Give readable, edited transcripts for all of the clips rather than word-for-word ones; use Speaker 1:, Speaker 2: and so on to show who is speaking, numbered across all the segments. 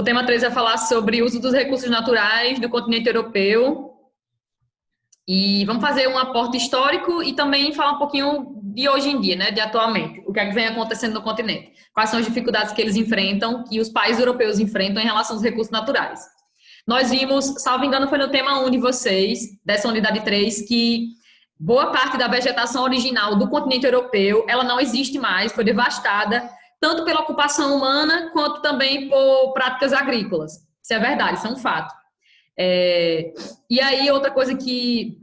Speaker 1: O tema 3 vai falar sobre o uso dos recursos naturais do continente europeu. E vamos fazer um aporte histórico e também falar um pouquinho de hoje em dia, né, de atualmente. O que é que vem acontecendo no continente. Quais são as dificuldades que eles enfrentam, que os países europeus enfrentam em relação aos recursos naturais. Nós vimos, salvo engano, foi no tema 1 de vocês, dessa unidade 3, que boa parte da vegetação original do continente europeu, ela não existe mais, foi devastada, tanto pela ocupação humana, quanto também por práticas agrícolas. Isso é verdade, isso é um fato. E aí, outra coisa que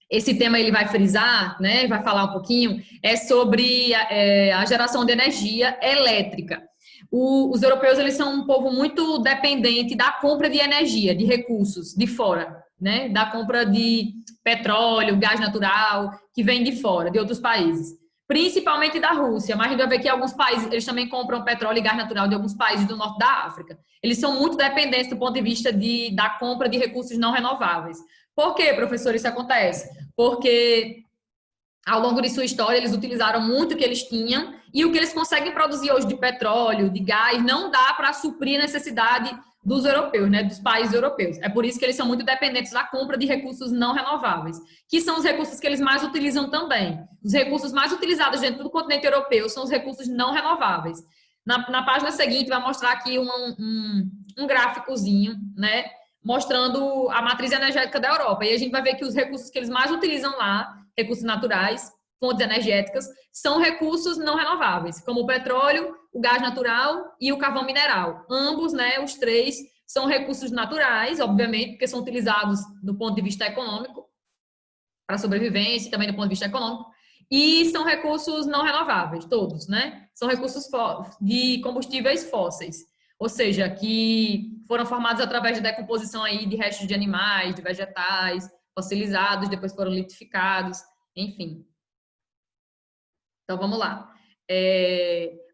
Speaker 1: esse tema ele vai frisar, né, vai falar um pouquinho, é sobre a geração de energia elétrica. Os europeus, eles são um povo muito dependente da compra de energia, de recursos de fora, né, da compra de petróleo, gás natural, que vem de fora, de outros países. Principalmente da Rússia, mas a gente vai ver que alguns países, eles também compram petróleo e gás natural de alguns países do norte da África. Eles são muito dependentes do ponto de vista da compra de recursos não renováveis. Por que, professor, isso acontece? Porque ao longo de sua história eles utilizaram muito o que eles tinham e o que eles conseguem produzir hoje de petróleo, de gás, não dá para suprir a necessidade dos europeus, né, dos países europeus. É por isso que eles são muito dependentes da compra de recursos não renováveis, que são os recursos que eles mais utilizam também. Os recursos mais utilizados dentro do continente europeu são os recursos não renováveis. Na página seguinte vai mostrar aqui um gráficozinho, né, mostrando a matriz energética da Europa. E a gente vai ver que os recursos que eles mais utilizam lá, recursos naturais, fontes energéticas, são recursos não renováveis, como o petróleo, o gás natural e o carvão mineral. Ambos, né, os três, são recursos naturais, obviamente, porque são utilizados do ponto de vista econômico, para sobrevivência e também do ponto de vista econômico, e são recursos não renováveis, todos, né? São recursos de combustíveis fósseis, ou seja, que foram formados através da decomposição aí de restos de animais, de vegetais, fossilizados, depois foram litificados, enfim. Então, vamos lá.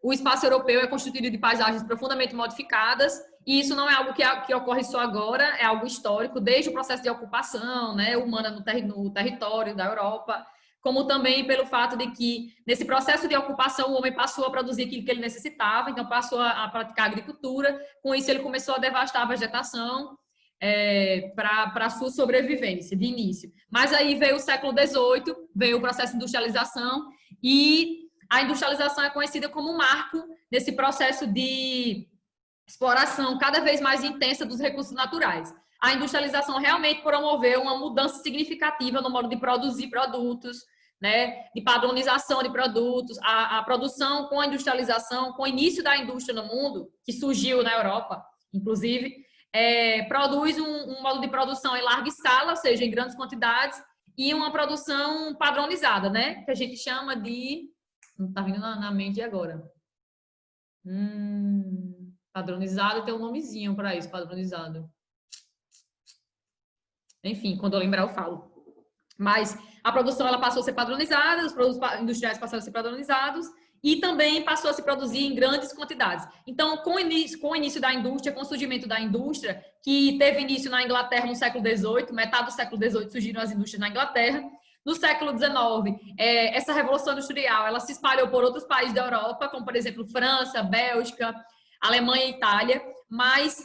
Speaker 1: O espaço europeu é constituído de paisagens profundamente modificadas, e isso não é algo que ocorre só agora, é algo histórico, desde o processo de ocupação, né, humana no território da Europa, como também pelo fato de que, nesse processo de ocupação, o homem passou a produzir aquilo que ele necessitava, então passou a praticar agricultura, com isso ele começou a devastar a vegetação, para a sua sobrevivência, de início. Mas aí veio o século XVIII, veio o processo de industrialização, e a industrialização é conhecida como um marco nesse processo de exploração cada vez mais intensa dos recursos naturais. A industrialização realmente promoveu uma mudança significativa no modo de produzir produtos, né, de padronização de produtos, a produção com a industrialização, com o início da indústria no mundo, que surgiu na Europa, inclusive, produz um modo de produção em larga escala, ou seja, em grandes quantidades, e uma produção padronizada, né? Que a gente chama de... Não está vindo na mente agora. Padronizado tem um nomezinho para isso, padronizado. Enfim, quando eu lembrar eu falo. Mas a produção ela passou a ser padronizada, os produtos industriais passaram a ser padronizados, e também passou a se produzir em grandes quantidades. Então, com o início da indústria, com o surgimento da indústria, que teve início na Inglaterra no século XVIII, metade do século XVIII surgiram as indústrias na Inglaterra. No século XIX, essa revolução industrial, ela se espalhou por outros países da Europa, como, por exemplo, França, Bélgica, Alemanha e Itália, mas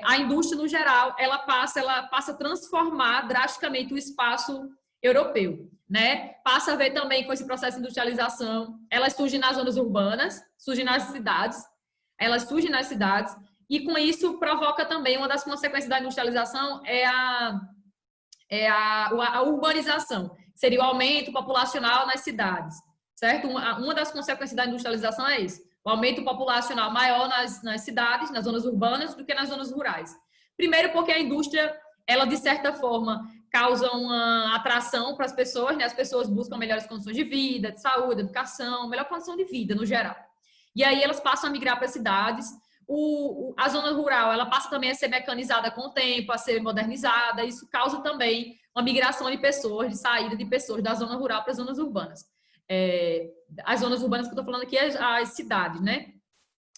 Speaker 1: a indústria, no geral, ela passa a transformar drasticamente o espaço europeu, né? Passa a ver também com esse processo de industrialização, elas surgem nas zonas urbanas, surgem nas cidades, e com isso provoca também, uma das consequências da industrialização é a urbanização, seria o aumento populacional nas cidades, certo? Uma das consequências da industrialização é isso, o aumento populacional maior nas cidades, nas zonas urbanas, do que nas zonas rurais. Primeiro porque a indústria, ela de certa forma causa uma atração para as pessoas, né? As pessoas buscam melhores condições de vida, de saúde, educação, melhor condição de vida no geral. E aí elas passam a migrar para as cidades. A zona rural, ela passa também a ser mecanizada com o tempo, a ser modernizada. Isso causa também uma migração de pessoas, de saída de pessoas da zona rural para as zonas urbanas. As zonas urbanas que eu estou falando aqui é as cidades, né?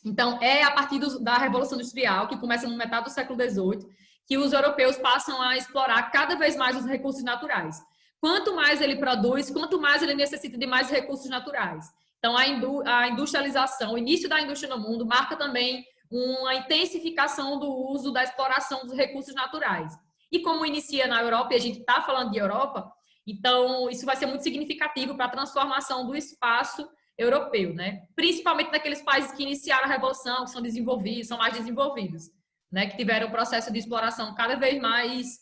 Speaker 1: Então, é a partir da Revolução Industrial, que começa no metade do século XVIII, que os europeus passam a explorar cada vez mais os recursos naturais. Quanto mais ele produz, quanto mais ele necessita de mais recursos naturais. Então, a industrialização, o início da indústria no mundo, marca também uma intensificação do uso da exploração dos recursos naturais. E como inicia na Europa, e a gente está falando de Europa, então isso vai ser muito significativo para a transformação do espaço europeu, né? Principalmente naqueles países que iniciaram a revolução, que são desenvolvidos, são mais desenvolvidos, né? Que tiveram um processo de exploração cada vez mais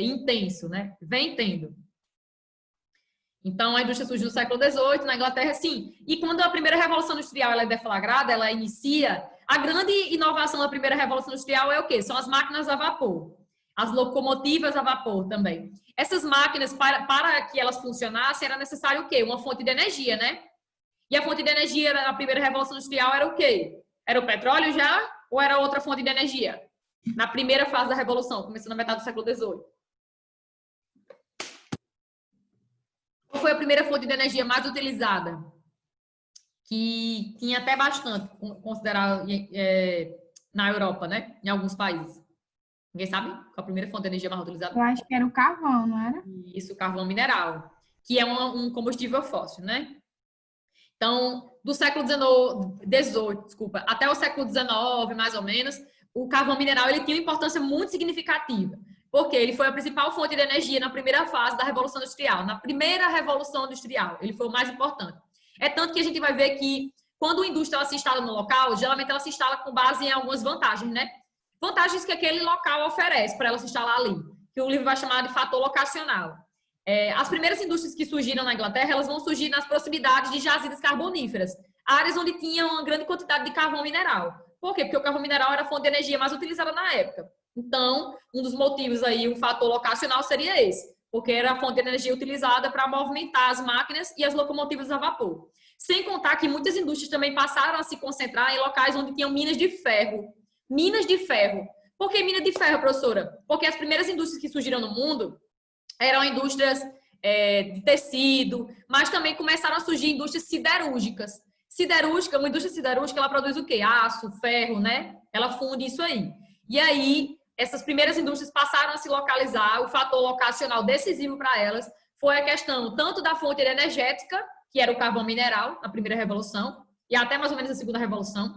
Speaker 1: intenso, né? Vem tendo. Então, a indústria surgiu no século XVIII, na Inglaterra, sim. E quando a primeira Revolução Industrial ela é deflagrada, ela inicia, a grande inovação da primeira Revolução Industrial é o quê? São as máquinas a vapor, as locomotivas a vapor também. Essas máquinas, para que elas funcionassem, era necessário o quê? Uma fonte de energia, né? E a fonte de energia na primeira Revolução Industrial era o quê? Era o petróleo já? Ou era outra fonte de energia? Na primeira fase da Revolução, começando na metade do século XVIII. Qual foi a primeira fonte de energia mais utilizada? Que tinha até bastante, considerado na Europa, né? Em alguns países. Ninguém sabe qual a primeira fonte de energia mais utilizada?
Speaker 2: Eu acho que era o carvão, não era?
Speaker 1: Isso, o carvão mineral, que é um combustível fóssil, né? Então, do século XVIII, desculpa, até o século XIX, mais ou menos, o carvão mineral ele tinha uma importância muito significativa, porque ele foi a principal fonte de energia na primeira fase da Revolução Industrial, na primeira Revolução Industrial, ele foi o mais importante. É tanto que a gente vai ver que, quando a indústria ela se instala no local, geralmente ela se instala com base em algumas vantagens, né? Vantagens que aquele local oferece para ela se instalar ali, que o livro vai chamar de fator locacional. As primeiras indústrias que surgiram na Inglaterra, elas vão surgir nas proximidades de jazidas carboníferas, áreas onde tinha uma grande quantidade de carvão mineral. Por quê? Porque o carvão mineral era a fonte de energia mais utilizada na época. Então, um dos motivos aí, o fator locacional seria esse, porque era a fonte de energia utilizada para movimentar as máquinas e as locomotivas a vapor. Sem contar que muitas indústrias também passaram a se concentrar em locais onde tinham minas de ferro. Minas de ferro. Por que mina de ferro, professora? Porque as primeiras indústrias que surgiram no mundo eram indústrias de tecido, mas também começaram a surgir indústrias siderúrgicas. Uma indústria siderúrgica, ela produz o quê? Aço, ferro, né? Ela funde isso aí. E aí, essas primeiras indústrias passaram a se localizar, o fator locacional decisivo para elas foi a questão tanto da fonte energética, que era o carvão mineral, na primeira revolução, e até mais ou menos a segunda revolução,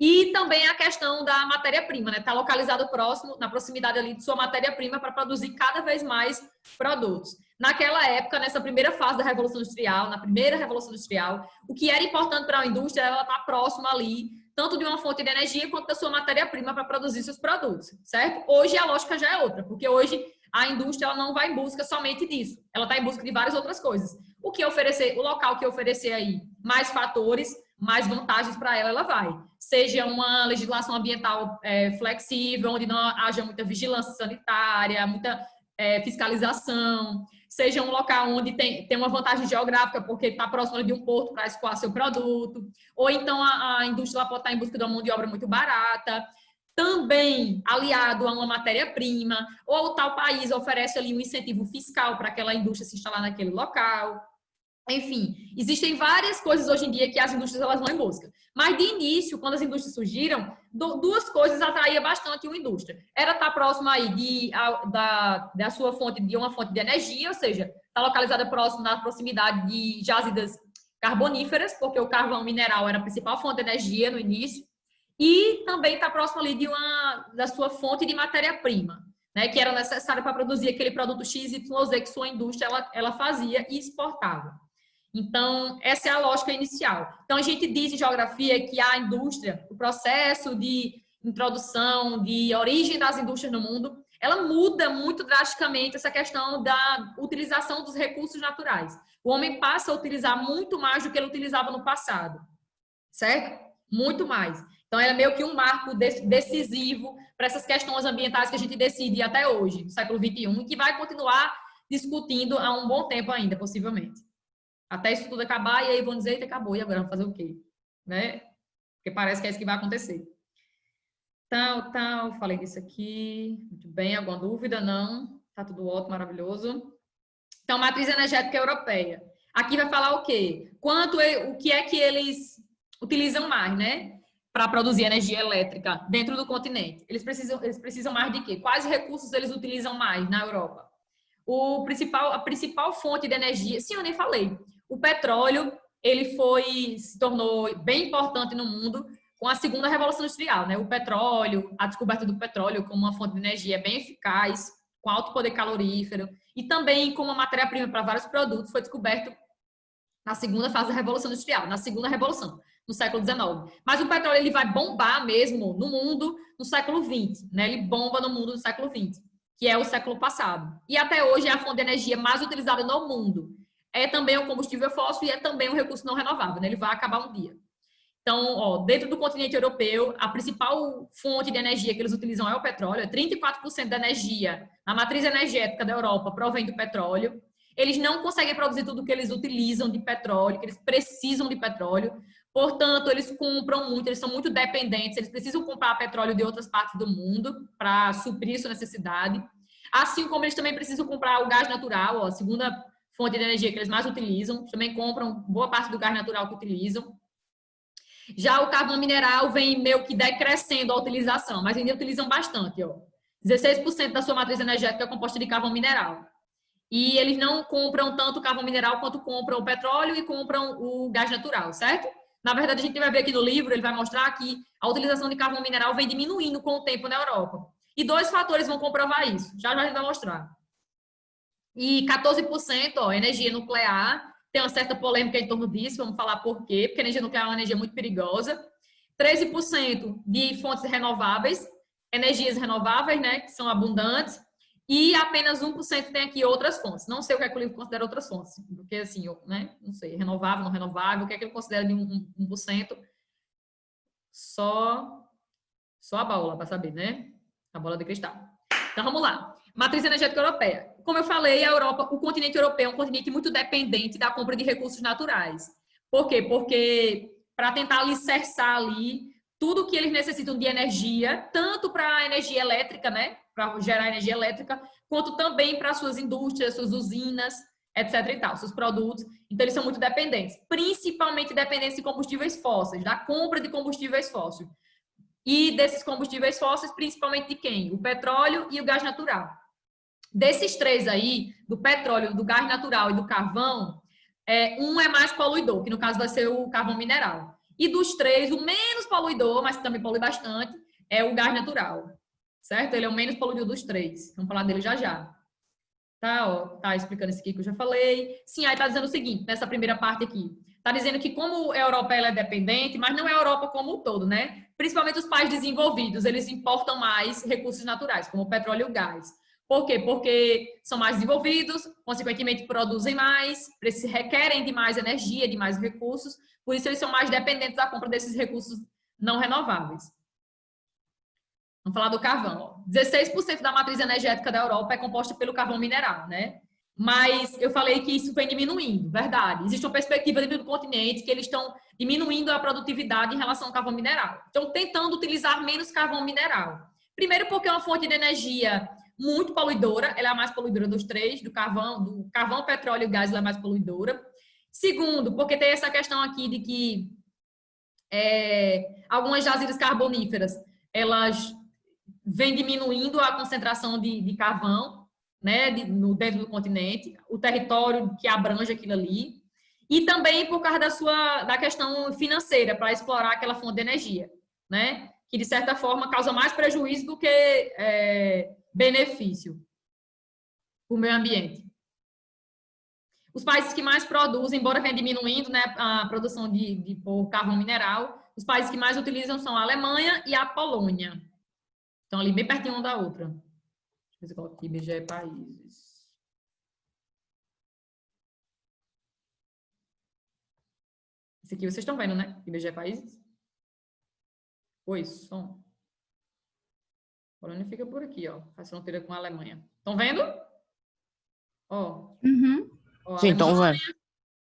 Speaker 1: e também a questão da matéria-prima, né? Está localizado próximo, na proximidade ali de sua matéria-prima para produzir cada vez mais produtos. Naquela época, nessa primeira fase da Revolução Industrial, na primeira Revolução Industrial, o que era importante para a indústria era ela estar próxima ali, tanto de uma fonte de energia quanto da sua matéria-prima para produzir seus produtos, certo? Hoje a lógica já é outra, porque hoje a indústria ela não vai em busca somente disso, ela está em busca de várias outras coisas. O que oferecer, o local que oferecer aí mais fatores, mais vantagens para ela vai. Seja uma legislação ambiental flexível, onde não haja muita vigilância sanitária, muita fiscalização, seja um local onde tem uma vantagem geográfica, porque está próximo de um porto para escoar seu produto, ou então a indústria pode estar em busca de uma mão de obra muito barata, também aliado a uma matéria-prima, ou tal país oferece ali um incentivo fiscal para aquela indústria se instalar naquele local. Enfim, existem várias coisas hoje em dia que as indústrias elas vão em busca. Mas de início, quando as indústrias surgiram, duas coisas atraíam bastante uma indústria. Era estar próximo aí da sua fonte, de uma fonte de energia, ou seja, está localizada próximo na proximidade de jazidas carboníferas, porque o carvão mineral era a principal fonte de energia no início, e também está próximo ali da sua fonte de matéria-prima, né, que era necessária para produzir aquele produto XYZ que sua indústria ela fazia e exportava. Então, essa é a lógica inicial. Então, a gente diz em geografia que a indústria, o processo de introdução, de origem das indústrias no mundo, ela muda muito drasticamente essa questão da utilização dos recursos naturais. O homem passa a utilizar muito mais do que ele utilizava no passado, certo? Muito mais. Então, é meio que um marco decisivo para essas questões ambientais que a gente decide até hoje, no século XXI, e que vai continuar discutindo há um bom tempo ainda, possivelmente. Até isso tudo acabar, e aí vão dizer, eita, acabou, e agora vamos fazer o quê? Né? Porque parece que é isso que vai acontecer. Falei disso aqui. Muito bem, alguma dúvida? Não. Tá tudo ótimo, maravilhoso. Então, matriz energética europeia. Aqui vai falar o quê? O que é que eles utilizam mais, né? Para produzir energia elétrica dentro do continente. Eles precisam mais de quê? Quais recursos eles utilizam mais na Europa? A principal fonte de energia, sim, eu nem falei. O petróleo, ele se tornou bem importante no mundo, com a segunda revolução industrial, né? O petróleo, a descoberta do petróleo como uma fonte de energia bem eficaz, com alto poder calorífero, e também como uma matéria-prima para vários produtos, foi descoberto na segunda fase da revolução industrial, na segunda revolução, no século XIX. Mas o petróleo ele vai bombar mesmo no mundo no século XX, né? Ele bomba no mundo no século XX, que é o século passado. E até hoje é a fonte de energia mais utilizada no mundo. É também um combustível fóssil e é também um recurso não renovável, né? Ele vai acabar um dia. Então, ó, dentro do continente europeu, a principal fonte de energia que eles utilizam é o petróleo. 34% da energia na matriz energética da Europa provém do petróleo. Eles não conseguem produzir tudo que eles utilizam de petróleo, que eles precisam de petróleo. Portanto, eles compram muito, eles são muito dependentes, eles precisam comprar petróleo de outras partes do mundo para suprir sua necessidade. Assim como eles também precisam comprar o gás natural, ó, a segunda fonte de energia que eles mais utilizam, também compram boa parte do gás natural que utilizam. Já o carvão mineral vem meio que decrescendo a utilização, mas ainda utilizam bastante, ó. 16% da sua matriz energética é composta de carvão mineral. E eles não compram tanto carvão mineral quanto compram o petróleo e compram o gás natural, certo? Na verdade, a gente vai ver aqui no livro, ele vai mostrar que a utilização de carvão mineral vem diminuindo com o tempo na Europa. E 2 fatores vão comprovar isso. Já a gente vai mostrar. E 14%, ó, energia nuclear. Tem uma certa polêmica em torno disso, vamos falar por quê. Porque a energia nuclear é uma energia muito perigosa. 13% de fontes renováveis, energias renováveis, né, que são abundantes. E apenas 1% tem aqui outras fontes. Não sei o que é que o livro considera outras fontes. Porque, assim, né, não sei, renovável, não renovável, o que é que ele considera de 1%? Só a bola, para saber, né? A bola de cristal. Então, vamos lá. Matriz energética europeia. Como eu falei, a Europa, o continente europeu é um continente muito dependente da compra de recursos naturais. Por quê? Porque para tentar alicerçar ali tudo que eles necessitam de energia, tanto para a energia elétrica, né? Para gerar energia elétrica, quanto também para suas indústrias, suas usinas, etc. e tal, seus produtos. Então, eles são muito dependentes, principalmente dependentes de combustíveis fósseis, da compra de combustíveis fósseis. E desses combustíveis fósseis, principalmente de quem? O petróleo e o gás natural. Desses 3 aí, do petróleo, do gás natural e do carvão, um é mais poluidor, que no caso vai ser o carvão mineral. E dos 3, o menos poluidor, mas que também polui bastante, é o gás natural. Certo? Ele é o menos poluidor dos 3. Vamos falar dele já já. Tá, ó, tá explicando isso aqui que eu já falei. Sim, aí tá dizendo o seguinte, nessa primeira parte aqui. Tá dizendo que como a Europa ela é dependente, mas não é a Europa como um todo, né? Principalmente os países desenvolvidos, eles importam mais recursos naturais, como o petróleo e o gás. Por quê? Porque são mais desenvolvidos, consequentemente produzem mais, requerem de mais energia, de mais recursos, por isso eles são mais dependentes da compra desses recursos não renováveis. Vamos falar do carvão. 16% da matriz energética da Europa é composta pelo carvão mineral, né? Mas eu falei que isso vem diminuindo, verdade. Existe uma perspectiva dentro do continente que eles estão diminuindo a produtividade em relação ao carvão mineral. Estão tentando utilizar menos carvão mineral. Primeiro porque é uma fonte de energia muito poluidora, ela é a mais poluidora dos 3, do carvão, petróleo e gás, ela é a mais poluidora. Segundo, porque tem essa questão aqui de que algumas jazidas carboníferas, elas vêm diminuindo a concentração de carvão, né, dentro do continente, o território que abrange aquilo ali, e também por causa da questão financeira, para explorar aquela fonte de energia, né, que de certa forma causa mais prejuízo do que benefício para o meio ambiente. Os países que mais produzem, embora venha diminuindo, né, a produção por carvão mineral, os países que mais utilizam são a Alemanha e a Polônia. Estão ali bem pertinho uma da outra. Deixa eu ver se eu coloco aqui, IBGE países. Esse aqui vocês estão vendo, né? IBGE países. Oi, som. A Polônia fica por aqui, ó. Faz fronteira com a Alemanha. Estão vendo? Ó.
Speaker 2: Uhum.
Speaker 1: Ó,
Speaker 3: Sim, estão vendo.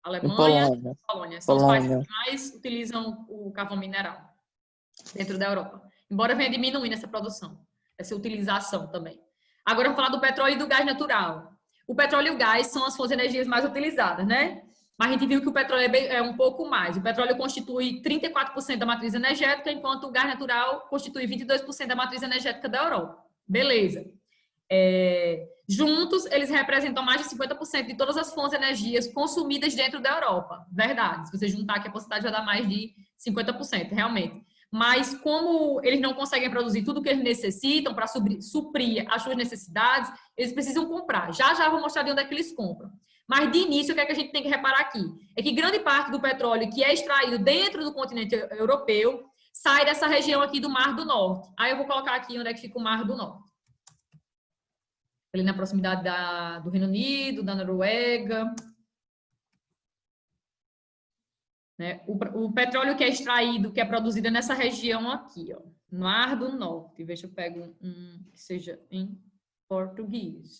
Speaker 1: Alemanha e Polônia. São os países que mais utilizam o carvão mineral dentro da Europa. Embora venha diminuindo essa produção, essa utilização também. Agora vamos falar do petróleo e do gás natural. O petróleo e o gás são as fontes de energias mais utilizadas, né? Mas a gente viu que o petróleo é um pouco mais. O petróleo constitui 34% da matriz energética, enquanto o gás natural constitui 22% da matriz energética da Europa. Beleza. Juntos, eles representam mais de 50% de todas as fontes de energias consumidas dentro da Europa. Verdade. Se você juntar aqui a porcentagem, vai dar mais de 50%, realmente. mas como eles não conseguem produzir tudo que eles necessitam para suprir as suas necessidades, eles precisam comprar. Já já vou mostrar de onde é que eles compram. Mas de início, o que é que a gente tem que reparar aqui? É que grande parte do petróleo que é extraído dentro do continente europeu sai dessa região aqui do Mar do Norte. Aí eu vou colocar aqui onde é que fica o Mar do Norte. Ali na proximidade do Reino Unido, da Noruega. Né? O petróleo que é extraído, que é produzido nessa região aqui, ó, Mar do Norte. Veja se eu pego um que seja em português.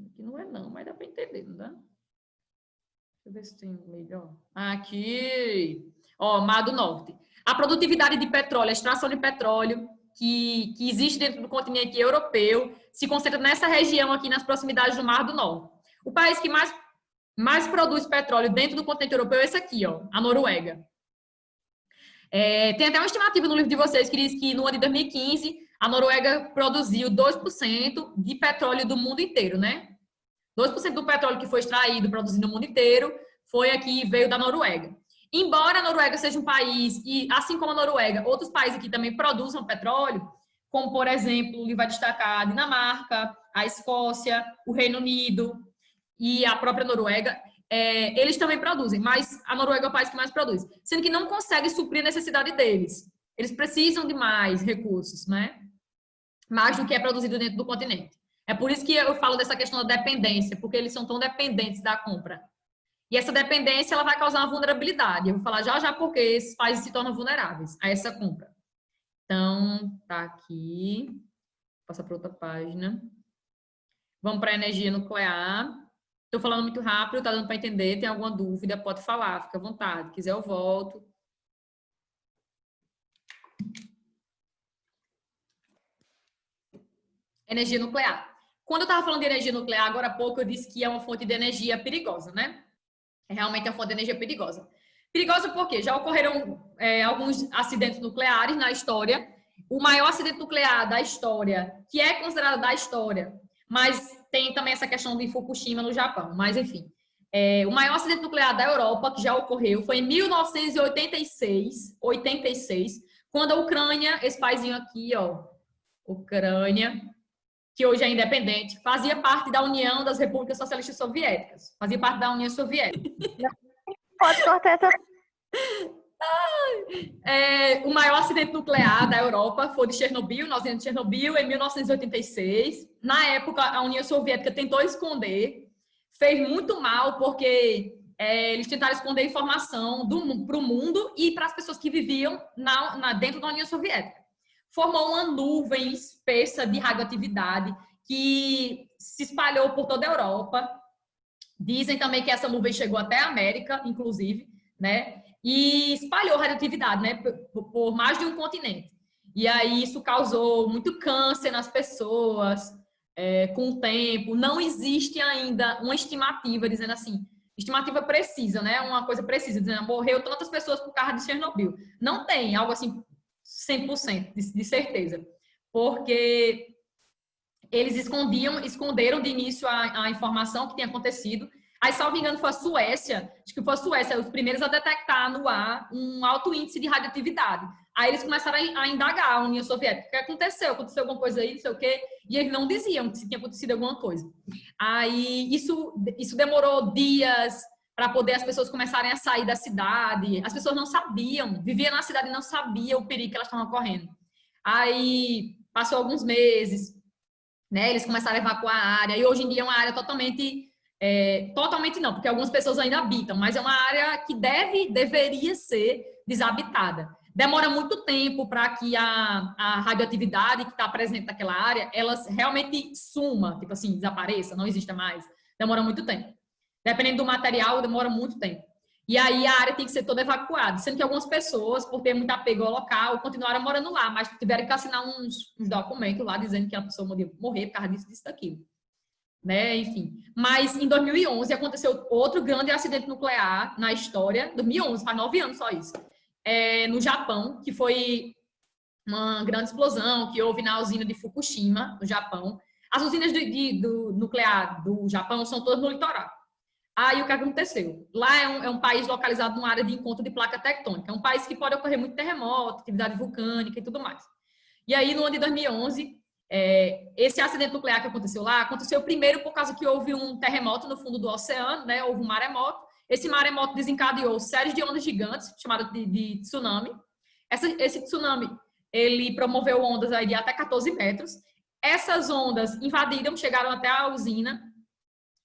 Speaker 1: Aqui não é não, mas dá para entender, não dá? Deixa eu ver se tem melhor. Aqui, ó, Mar do Norte. A produtividade de petróleo, a extração de petróleo que existe dentro do continente europeu se concentra nessa região aqui, nas proximidades do Mar do Norte. O país que mais produz petróleo dentro do continente europeu é esse aqui, ó, a Noruega. Tem até uma estimativa no livro de vocês que diz que no ano de 2015 a Noruega produziu 2% de petróleo do mundo inteiro, né? 2% do petróleo que foi extraído, produzido no mundo inteiro, veio da Noruega. Embora a Noruega seja um país, e assim como a Noruega, outros países aqui também produzam petróleo, como, por exemplo, ele vai destacar a Dinamarca, a Escócia, o Reino Unido e a própria Noruega, eles também produzem, mas a Noruega é o país que mais produz, sendo que não consegue suprir a necessidade deles. Eles precisam de mais recursos, né? Mais do que é produzido dentro do continente. É por isso que eu falo dessa questão da dependência, porque eles são tão dependentes da compra. E essa dependência, ela vai causar uma vulnerabilidade. Eu vou falar já já porque esses países se tornam vulneráveis a essa compra. Então, tá aqui. Vou passar para outra página. Vamos para a energia nuclear. Estou falando muito rápido, tá dando para entender? Tem alguma dúvida? Pode falar, fica à vontade. Se quiser, eu volto. Energia nuclear. Quando eu estava falando de energia nuclear, agora há pouco eu disse que é uma fonte de energia perigosa, né? Realmente é uma fonte de energia perigosa. Perigosa porque já ocorreram alguns acidentes nucleares na história. O maior acidente nuclear da história, que é considerado da história, mas tem também essa questão de Fukushima no Japão. Mas, enfim, o maior acidente nuclear da Europa, que já ocorreu, foi em 1986, quando a Ucrânia, esse paizinho aqui, ó, Ucrânia, que hoje é independente, fazia parte da União das Repúblicas Socialistas Soviéticas. Fazia parte da União Soviética.
Speaker 3: Pode cortar essa...
Speaker 1: O maior acidente nuclear da Europa foi de Chernobyl, na usina de Chernobyl, em 1986. Na época, a União Soviética tentou esconder, fez muito mal, porque eles tentaram esconder informação para o mundo e para as pessoas que viviam dentro da União Soviética. Formou uma nuvem espessa de radioatividade que se espalhou por toda a Europa. Dizem também que essa nuvem chegou até a América, inclusive, né? E espalhou radioatividade, né? Por mais de um continente. E aí isso causou muito câncer nas pessoas com o tempo. Não existe ainda uma estimativa dizendo assim, estimativa precisa, né? Uma coisa precisa, dizendo morreu tantas pessoas por causa de Chernobyl. Não tem algo assim 100% de certeza, porque eles esconderam de início a informação que tinha acontecido. Aí, salvo engano, foi a Suécia, acho que foi a Suécia, os primeiros a detectar no ar um alto índice de radioatividade. Aí eles começaram a indagar a União Soviética. O que aconteceu? Aconteceu alguma coisa aí, não sei o quê? E eles não diziam se tinha acontecido alguma coisa. Aí isso demorou dias para poder as pessoas começarem a sair da cidade. As pessoas não sabiam, viviam na cidade e não sabiam o perigo que elas estavam correndo. Aí passou alguns meses, né? Eles começaram a evacuar a área, e hoje em dia é uma área totalmente não, porque algumas pessoas ainda habitam, mas é uma área que deveria ser desabitada. Demora muito tempo para que a radioatividade que está presente naquela área, ela realmente suma, tipo assim, desapareça, não exista mais. Demora muito tempo. Dependendo do material, demora muito tempo. E aí a área tem que ser toda evacuada, sendo que algumas pessoas, por ter muito apego ao local, continuaram morando lá, mas tiveram que assinar uns documentos lá dizendo que a pessoa morrer por causa disso, daquilo. Né? Enfim. Mas em 2011 aconteceu outro grande acidente nuclear na história. 2011, faz 9 anos só isso. No Japão, que foi uma grande explosão que houve na usina de Fukushima, no Japão. As usinas do nuclear do Japão são todas no litoral. Aí o que aconteceu? Lá é um país localizado numa área de encontro de placa tectônica. É um país que pode ocorrer muito terremoto, atividade vulcânica e tudo mais. E aí, no ano de 2011, esse acidente nuclear que aconteceu lá, aconteceu primeiro por causa que houve um terremoto no fundo do oceano, né? Houve um maremoto. Esse maremoto desencadeou séries de ondas gigantes, chamadas de tsunami. Esse tsunami, ele promoveu ondas aí de até 14 metros. Essas ondas invadiram, chegaram até a usina,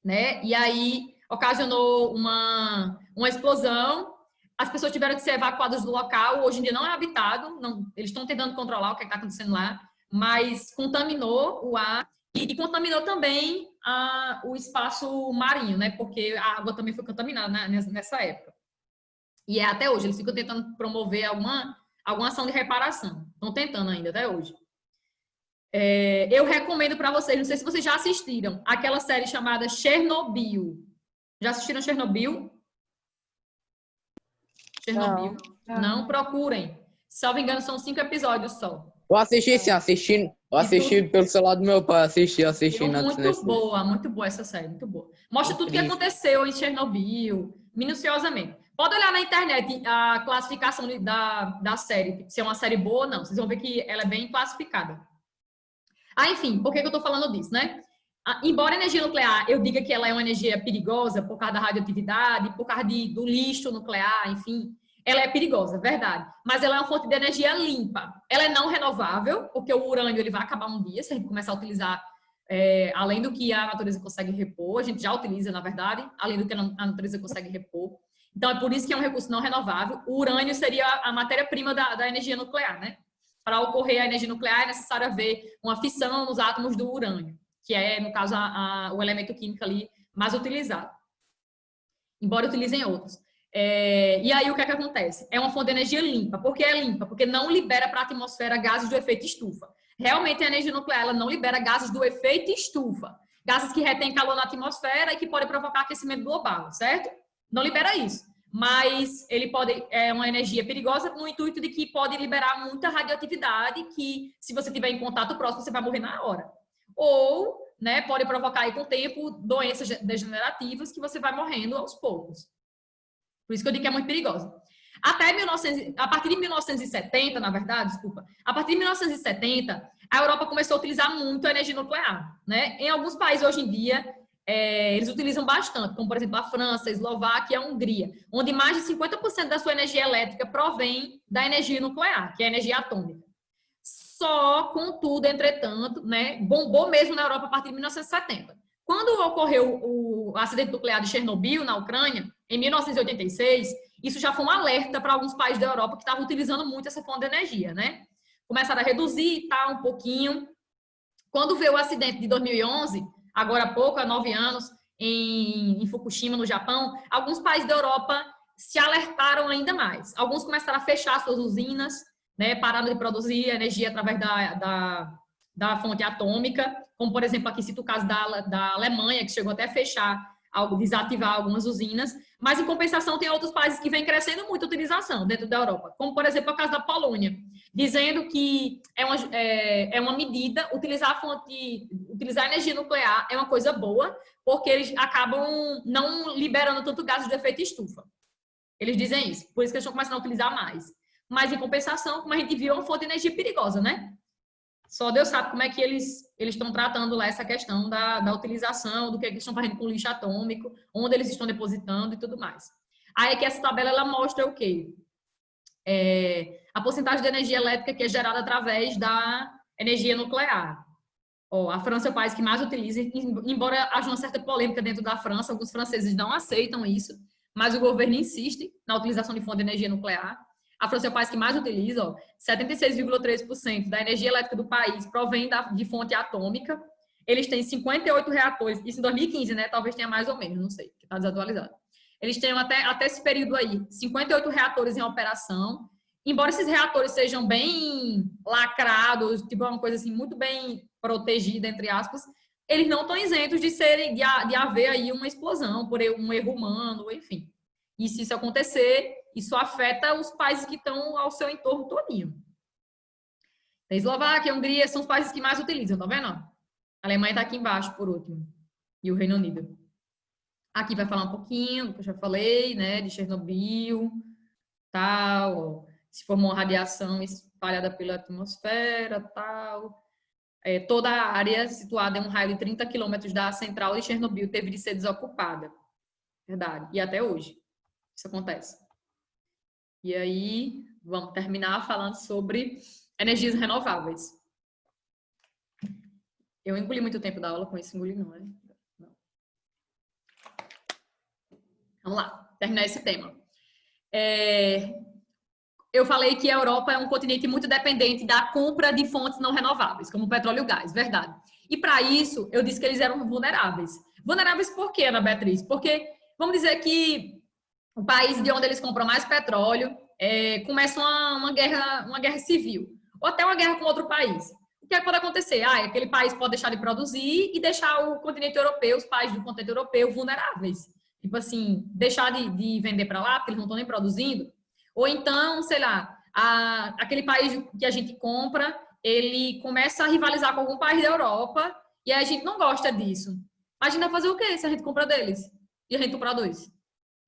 Speaker 1: né? E aí ocasionou uma explosão. As pessoas tiveram que ser evacuadas do local. Hoje em dia não é habitado. Não, eles estão tentando controlar o que está acontecendo lá, mas contaminou o ar e contaminou também o espaço marinho, né? Porque a água também foi contaminada nessa época. E é até hoje. Eles ficam tentando promover alguma ação de reparação. Estão tentando ainda até hoje. Eu recomendo para vocês, não sei se vocês já assistiram, aquela série chamada Chernobyl. Já assistiram Chernobyl? Chernobyl. Não procurem. Se não me engano, são 5 episódios só.
Speaker 4: Eu assisti, sim, assistindo. Eu assisti pelo celular do meu pai, assisti
Speaker 1: Muito boa essa série, muito boa. Mostra tudo o que aconteceu em Chernobyl, minuciosamente. Pode olhar na internet a classificação da série, se é uma série boa ou não. Vocês vão ver que ela é bem classificada. Enfim, por que eu estou falando disso, né? Embora a energia nuclear, eu diga que ela é uma energia perigosa por causa da radioatividade, por causa do lixo nuclear, enfim, ela é perigosa, verdade. Mas ela é uma fonte de energia limpa. Ela é não renovável, porque o urânio ele vai acabar um dia, se a gente começar a utilizar além do que a natureza consegue repor, a gente já utiliza, na verdade, além do que a natureza consegue repor. Então, é por isso que é um recurso não renovável. O urânio seria a matéria-prima da energia nuclear, né? Para ocorrer a energia nuclear é necessário haver uma fissão nos átomos do urânio, que é, no caso, o elemento químico ali mais utilizado. Embora utilizem outros. E aí, o que é que acontece? É uma fonte de energia limpa. Por que é limpa? Porque não libera para a atmosfera gases do efeito estufa. Realmente, a energia nuclear ela não libera gases do efeito estufa. Gases que retêm calor na atmosfera e que podem provocar aquecimento global, certo? Não libera isso. Mas ele é uma energia perigosa no intuito de que pode liberar muita radioatividade que, se você tiver em contato próximo, você vai morrer na hora. Ou, né, pode provocar aí com o tempo doenças degenerativas que você vai morrendo aos poucos. Por isso que eu digo que é muito perigosa. A partir de 1970, na verdade, a partir de 1970, a Europa começou a utilizar muito a energia nuclear, né? Em alguns países hoje em dia, eles utilizam bastante, como por exemplo a França, a Eslováquia e a Hungria, onde mais de 50% da sua energia elétrica provém da energia nuclear, que é a energia atômica. Só, contudo, entretanto, né, bombou mesmo na Europa a partir de 1970. Quando ocorreu o acidente nuclear de Chernobyl, na Ucrânia, em 1986, isso já foi um alerta para alguns países da Europa que estavam utilizando muito essa fonte de energia, né? Começaram a reduzir, um pouquinho. Quando veio o acidente de 2011, agora há pouco, há 9 anos, em Fukushima, no Japão, alguns países da Europa se alertaram ainda mais. Alguns começaram a fechar suas usinas, né, pararam de produzir energia através da fonte atômica, como, por exemplo, aqui cito o caso da Alemanha, que chegou até a fechar, desativar algumas usinas, mas, em compensação, tem outros países que vêm crescendo muito a utilização dentro da Europa, como, por exemplo, o caso da Polônia, dizendo que é uma medida, utilizar a energia nuclear é uma coisa boa, porque eles acabam não liberando tanto gases de efeito estufa. Eles dizem isso, por isso que eles estão começando a utilizar mais. Mas, em compensação, como a gente viu, é uma fonte de energia perigosa, né? Só Deus sabe como é que eles estão tratando lá essa questão da utilização, do que eles estão fazendo com o lixo atômico, onde eles estão depositando e tudo mais. Aí que essa tabela ela mostra o quê? A porcentagem de energia elétrica que é gerada através da energia nuclear. A França é o país que mais utiliza, embora haja uma certa polêmica dentro da França, alguns franceses não aceitam isso, mas o governo insiste na utilização de fonte de energia nuclear. A França é o país que mais utiliza, 76,3% da energia elétrica do país provém de fonte atômica. Eles têm 58 reatores, isso em 2015, né? Talvez tenha mais ou menos, não sei, que está desatualizado. Eles têm até esse período aí, 58 reatores em operação. Embora esses reatores sejam bem lacrados, tipo uma coisa assim, muito bem protegida, entre aspas, eles não estão isentos de haver aí uma explosão por um erro humano, enfim. E se isso acontecer, isso afeta os países que estão ao seu entorno todinho. A Eslováquia, a Hungria são os países que mais utilizam, tá vendo? A Alemanha está aqui embaixo, por último. E o Reino Unido. Aqui vai falar um pouquinho do que eu já falei, né, de Chernobyl, tal, se formou uma radiação espalhada pela atmosfera, tal. Toda a área situada em um raio de 30 quilômetros da central de Chernobyl teve de ser desocupada. Verdade. E até hoje isso acontece. E aí, vamos terminar falando sobre energias renováveis. Eu engoli muito tempo da aula com isso, engoli não, né? Não. Vamos lá, terminar esse tema. Eu falei que a Europa é um continente muito dependente da compra de fontes não renováveis, como petróleo e gás, verdade. E para isso, eu disse que eles eram vulneráveis. Vulneráveis por quê, Ana Beatriz? Porque, vamos dizer que o país de onde eles compram mais petróleo começa uma guerra civil, ou até uma guerra com outro país. O que é que pode acontecer? Aquele país pode deixar de produzir e deixar o continente europeu, os países do continente europeu vulneráveis. Tipo assim, deixar de vender para lá, porque eles não estão nem produzindo. Ou então, sei lá, aquele país que a gente compra, ele começa a rivalizar com algum país da Europa e a gente não gosta disso. A gente vai fazer o quê se a gente compra deles e a gente não produz?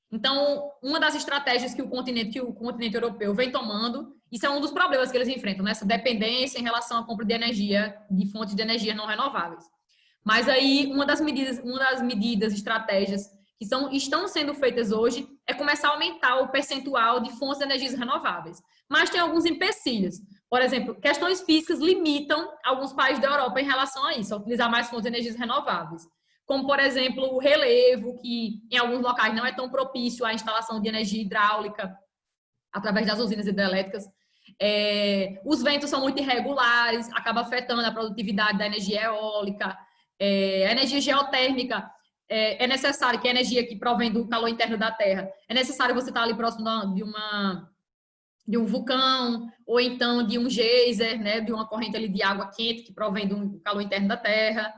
Speaker 1: Então, uma das estratégias que o continente europeu vem tomando, isso é um dos problemas que eles enfrentam, né? Essa dependência em relação à compra de energia, de fontes de energia não renováveis. Mas aí, uma das medidas, estratégias que estão sendo feitas hoje é começar a aumentar o percentual de fontes de energias renováveis. Mas tem alguns empecilhos. Por exemplo, questões físicas limitam alguns países da Europa em relação a isso, a utilizar mais fontes de energias renováveis. Como, por exemplo, o relevo, que em alguns locais não é tão propício à instalação de energia hidráulica através das usinas hidrelétricas. Os ventos são muito irregulares, acaba afetando a produtividade da energia eólica. A energia geotérmica é necessário, que é a energia que provém do calor interno da Terra, é necessário você estar ali próximo de um vulcão, ou então de um geyser, né, de uma corrente ali de água quente que provém do calor interno da Terra.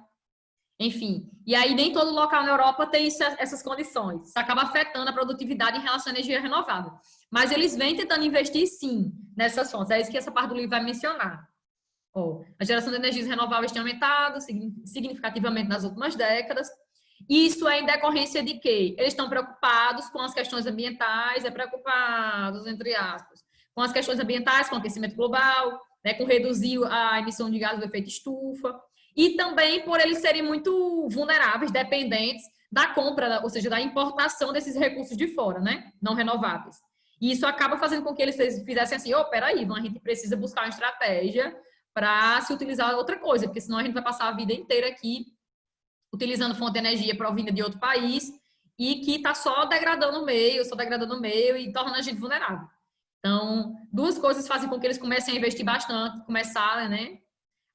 Speaker 1: Enfim, e aí nem todo local na Europa tem essas condições. Isso acaba afetando a produtividade em relação à energia renovável. Mas eles vêm tentando investir, sim, nessas fontes. É isso que essa parte do livro vai mencionar. A geração de energias renováveis tem aumentado significativamente nas últimas décadas. E isso é em decorrência de quê? Eles estão preocupados com as questões ambientais, preocupados, entre aspas, com as questões ambientais, com o aquecimento global, né, com reduzir a emissão de gases do efeito estufa. E também por eles serem muito vulneráveis, dependentes da compra, ou seja, da importação desses recursos de fora, né? Não renováveis. E isso acaba fazendo com que eles fizessem assim, peraí, a gente precisa buscar uma estratégia para se utilizar outra coisa, porque senão a gente vai passar a vida inteira aqui utilizando fonte de energia provinda de outro país e que está só degradando o meio e tornando a gente vulnerável. Então, duas coisas fazem com que eles comecem a investir bastante,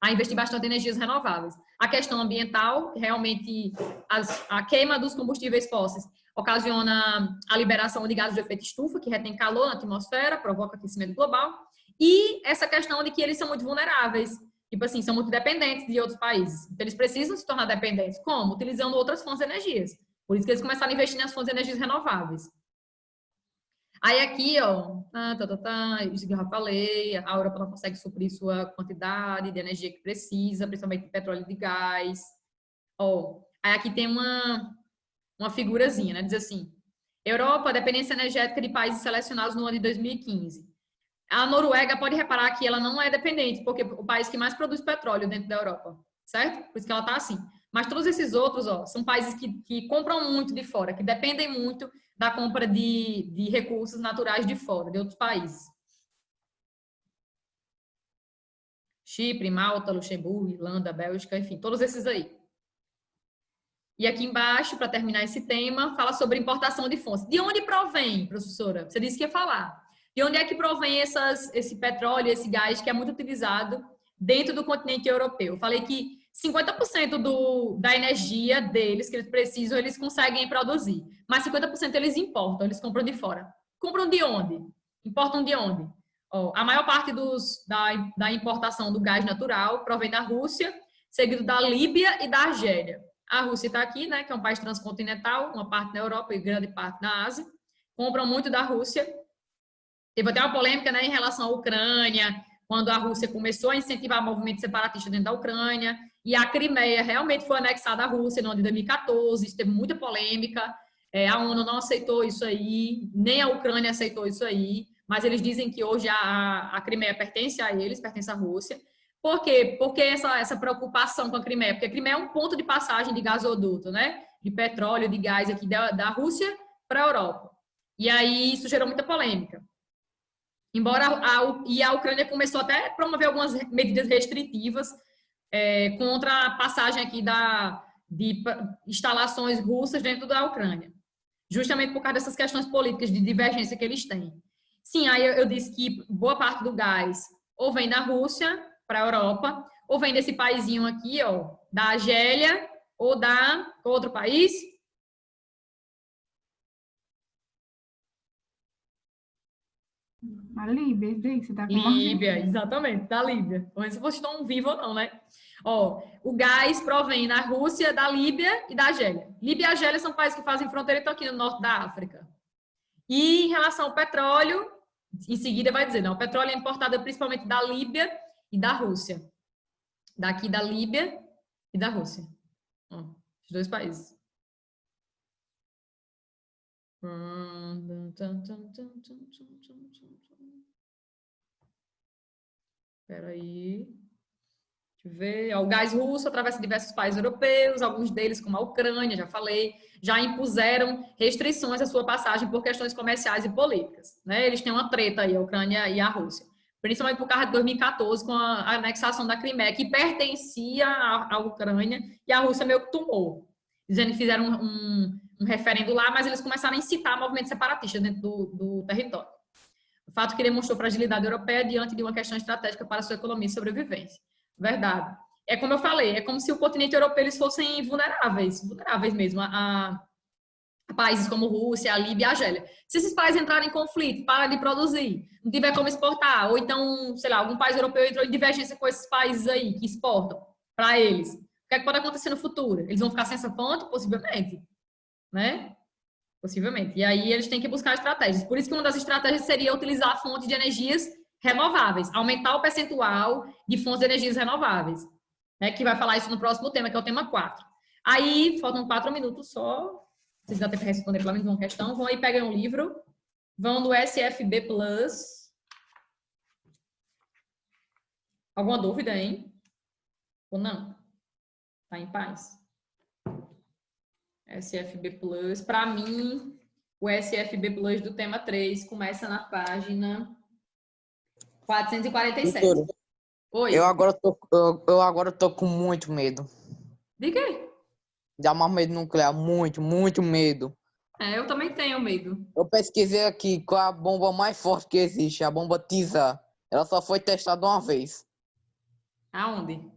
Speaker 1: a investir bastante em energias renováveis. A questão ambiental, realmente, a queima dos combustíveis fósseis ocasiona a liberação de gases de efeito estufa, que retém calor na atmosfera, provoca aquecimento global, e essa questão de que eles são muito vulneráveis, tipo assim, são muito dependentes de outros países. Então, eles precisam se tornar dependentes. Como? Utilizando outras fontes de energias. Por isso que eles começaram a investir nas fontes de energias renováveis. Aí aqui, isso que eu já falei, a Europa não consegue suprir sua quantidade de energia que precisa, principalmente de petróleo e de gás. Aí aqui tem uma figurazinha, né? Diz assim, Europa, dependência energética de países selecionados no ano de 2015. A Noruega, pode reparar que ela não é dependente, porque é o país que mais produz petróleo dentro da Europa, certo? Por isso que ela está assim. Mas todos esses outros, são países que compram muito de fora, que dependem muito da compra de recursos naturais de fora, de outros países. Chipre, Malta, Luxemburgo, Irlanda, Bélgica, enfim, todos esses aí. E aqui embaixo, para terminar esse tema, fala sobre importação de fontes. De onde provém, professora? Você disse que ia falar. De onde é que provém esse petróleo, esse gás que é muito utilizado dentro do continente europeu? Eu falei que 50% da energia deles, que eles precisam, eles conseguem produzir. Mas 50% eles importam, eles compram de fora. Compram de onde? Importam de onde? A maior parte da importação do gás natural provém da Rússia, seguido da Líbia e da Argélia. A Rússia está aqui, né, que é um país transcontinental, uma parte da Europa e grande parte da Ásia. Compram muito da Rússia. Teve até uma polêmica, né, em relação à Ucrânia, quando a Rússia começou a incentivar movimentos separatistas dentro da Ucrânia, e a Crimeia realmente foi anexada à Rússia no ano de 2014, teve muita polêmica, A ONU não aceitou isso aí, nem a Ucrânia aceitou isso aí, mas eles dizem que hoje a Crimeia pertence a eles, pertence à Rússia. Por quê? Porque essa preocupação com a Crimeia? Porque a Crimeia é um ponto de passagem de gasoduto, né? De petróleo, de gás aqui da Rússia para a Europa. E aí isso gerou muita polêmica. Embora a Ucrânia começou até a promover algumas medidas restritivas contra a passagem aqui de instalações russas dentro da Ucrânia. Justamente por causa dessas questões políticas de divergência que eles têm. Sim, aí eu disse que boa parte do gás ou vem da Rússia para a Europa, ou vem desse paizinho aqui, ó, da Argélia, ou da outro país.
Speaker 2: A Líbia, esse daí que você tá com
Speaker 1: Líbia, exatamente, da Líbia. Não sei se vocês estão vivos ou não, né? Ó, o gás provém da Rússia, da Líbia e da Argélia. Líbia e Argélia são países que fazem fronteira e estão aqui no norte da África. E em relação ao petróleo, em seguida vai dizer, não, o petróleo é importado principalmente da Líbia e da Rússia. Daqui da Líbia e da Rússia. Ó, os dois países. Espera aí. Deixa eu ver. O gás russo atravessa diversos países europeus, alguns deles, como a Ucrânia, já falei, já impuseram restrições à sua passagem por questões comerciais e políticas. Né? Eles têm uma treta aí, a Ucrânia e a Rússia. Principalmente por causa de 2014, com a anexação da Crimeia, que pertencia à Ucrânia, e a Rússia meio que tomou. Dizendo que fizeram um referendo lá, mas eles começaram a incitar movimentos separatistas dentro do território. O fato que demonstrou fragilidade europeia diante de uma questão estratégica para a sua economia e sobrevivência. Verdade. É como eu falei, é como se o continente europeu eles fossem vulneráveis mesmo, a países como Rússia, a Líbia e a Argélia. Se esses países entrarem em conflito, pararem de produzir, não tiver como exportar, ou então, sei lá, algum país europeu entrou em divergência com esses países aí que exportam para eles, o que é que pode acontecer no futuro? Eles vão ficar sem essa fonte? Possivelmente. Né? Possivelmente. E aí eles têm que buscar estratégias. Por isso que uma das estratégias seria utilizar a fonte de energias renováveis, aumentar o percentual de fontes de energias renováveis, né? Que vai falar isso no próximo tema, que é o tema 4. Aí, faltam 4 minutos só. Vocês dão tempo para responder pelo menos uma questão. Vão aí, peguem um livro. Vão do SFB Plus. Alguma dúvida, hein? Ou não? Tá em paz? SFB Plus. Para mim, o SFB Plus do tema 3 começa na página 447.
Speaker 4: Doutora,
Speaker 1: Oi.
Speaker 4: eu agora tô com muito medo.
Speaker 1: De quê?
Speaker 4: De armamento nuclear, muito medo.
Speaker 1: Eu também tenho medo.
Speaker 4: Eu pesquisei aqui qual é a bomba mais forte que existe, a bomba Tsar. Ela só foi testada uma vez.
Speaker 1: Aonde?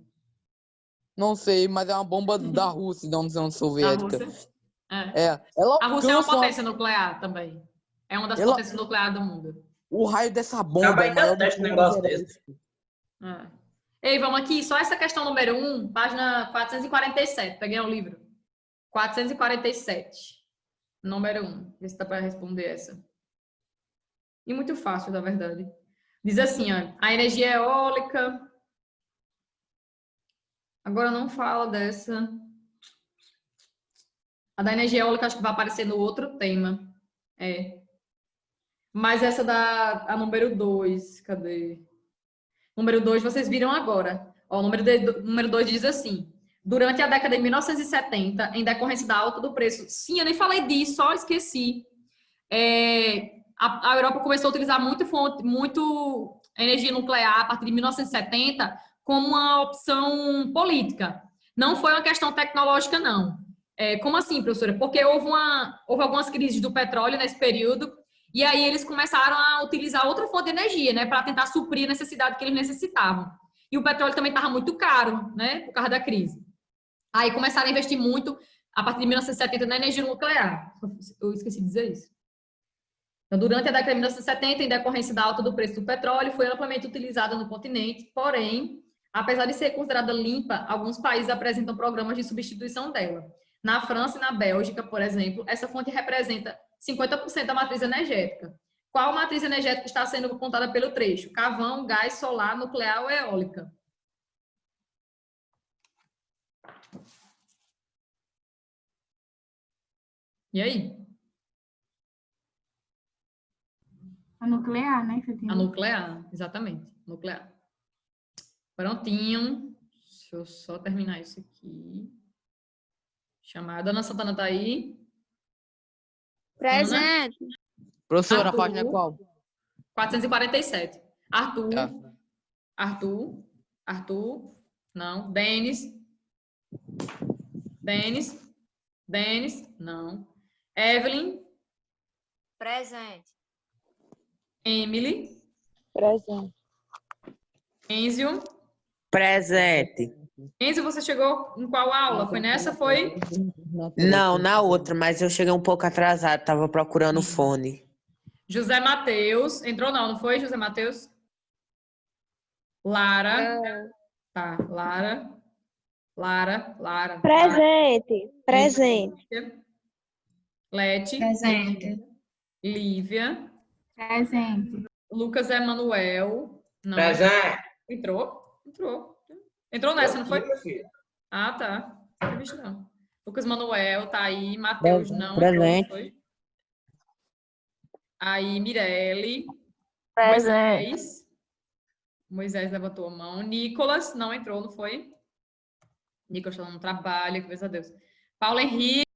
Speaker 4: Não sei, mas é uma bomba da Rússia, da União
Speaker 1: Da
Speaker 4: Soviética.
Speaker 1: Rússia? É.
Speaker 4: Ela
Speaker 1: A Rússia é uma
Speaker 4: alcança
Speaker 1: potência nuclear também. É uma das
Speaker 4: Ela-
Speaker 1: potências nucleares do mundo.
Speaker 4: o raio dessa
Speaker 5: Já
Speaker 4: bomba
Speaker 5: vai
Speaker 4: é maior
Speaker 5: ter
Speaker 4: do
Speaker 5: teste
Speaker 4: que
Speaker 5: um
Speaker 4: o
Speaker 5: negócio
Speaker 4: Everest.
Speaker 5: desse.
Speaker 1: Ei, vamos aqui. Só essa questão número 1, página 447. Peguei um livro. 447. Número 1. Vê se dá para responder essa. E muito fácil, na verdade. Diz assim, ó, a energia eólica. Agora não fala dessa. A da energia eólica acho que vai aparecer no outro tema. Mas essa a número 2, cadê? Número 2 vocês viram agora. Ó, o número 2 diz assim: durante a década de 1970, em decorrência da alta do preço. Sim, eu nem falei disso, só esqueci. A Europa começou a utilizar muito energia nuclear a partir de 1970 como uma opção política. Não foi uma questão tecnológica, não. Como assim, professora? Porque houve algumas crises do petróleo nesse período e aí eles começaram a utilizar outra fonte de energia, né, para tentar suprir a necessidade que eles necessitavam. E o petróleo também estava muito caro, né, por causa da crise. Aí começaram a investir muito, a partir de 1970, na energia nuclear. Eu esqueci de dizer isso. Então, durante a década de 1970, em decorrência da alta do preço do petróleo, foi amplamente utilizada no continente, porém, apesar de ser considerada limpa, alguns países apresentam programas de substituição dela. Na França e na Bélgica, por exemplo, essa fonte representa 50% da matriz energética. Qual matriz energética está sendo contada pelo trecho? Carvão, gás, solar, nuclear ou eólica? E aí?
Speaker 2: A nuclear, né? Que você tinha
Speaker 1: A nuclear, exatamente. Nuclear. Prontinho. Deixa eu só terminar isso aqui. Chamada. Ana Santana tá aí.
Speaker 5: Presente.
Speaker 4: Professora, a
Speaker 1: Arthur.
Speaker 4: página é qual?
Speaker 1: 447. Arthur.
Speaker 4: Tá.
Speaker 1: Arthur. Arthur. Não. Denis. Denis. Denis. Não. Evelyn.
Speaker 5: Presente.
Speaker 1: Emily.
Speaker 3: Presente.
Speaker 1: Enzio.
Speaker 6: Presente.
Speaker 1: Enzio, você chegou em qual aula? Foi nessa? Foi?
Speaker 6: Não, na outra, mas eu cheguei um pouco atrasado, tava procurando o fone.
Speaker 1: José Matheus. Entrou não foi, José Matheus? Lara. Tá, Lara. Lara.
Speaker 3: Presente. Presente.
Speaker 1: Lete.
Speaker 2: Presente.
Speaker 1: Lívia.
Speaker 2: Presente.
Speaker 1: Lucas Emanuel. Não.
Speaker 6: Presente.
Speaker 1: Entrou? Entrou nessa, não foi? Ah, tá. Não tinha visto, não. Lucas Manuel tá aí. Matheus não entrou, não
Speaker 4: Presente.
Speaker 1: foi? Aí, Mirelle.
Speaker 3: Presente.
Speaker 1: Moisés levantou a mão. Nicolas não entrou, não foi? Nicolas está no trabalho, graças a Deus. Paulo Henrique.